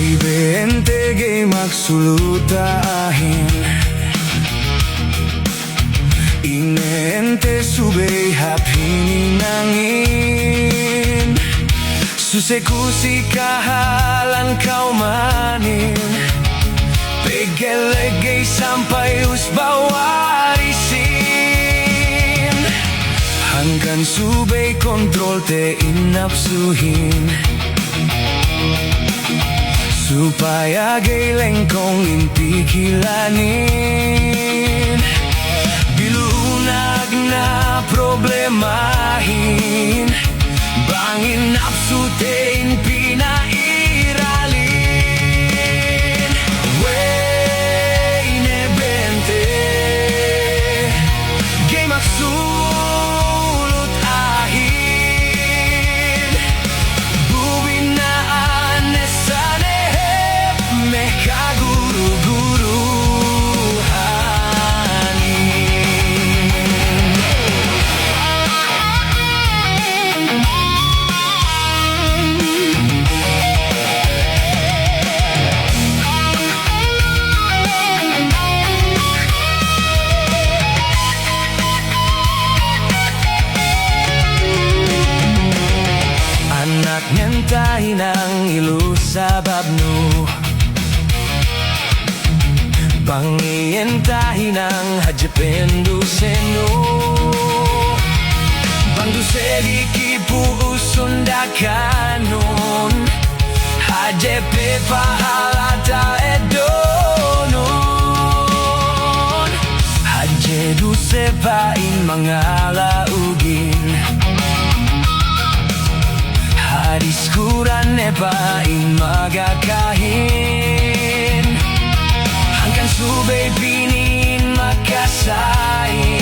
Baby, gay magsulutahin Inente subay haphininangin Susekusi kahalan kaumanin Pegelegay sampai usbawarisin Hanggang subay kontrol te inapsuhin Supaya gaileng kong inpikilanin Bilunag na problemahin Bangin napsutein pinairalin Wey nebente Gay magsulot ahin Buwin na anesane Meka Anak nyantahin ang ilusabab no Pangientahin ang hajependo seno Banduseli kipuusun dakanon Hajepe pahalata edonon Hajedu sepain mangalaugin Hadiskuran nepain magakahin Hanggang subay pinin makasain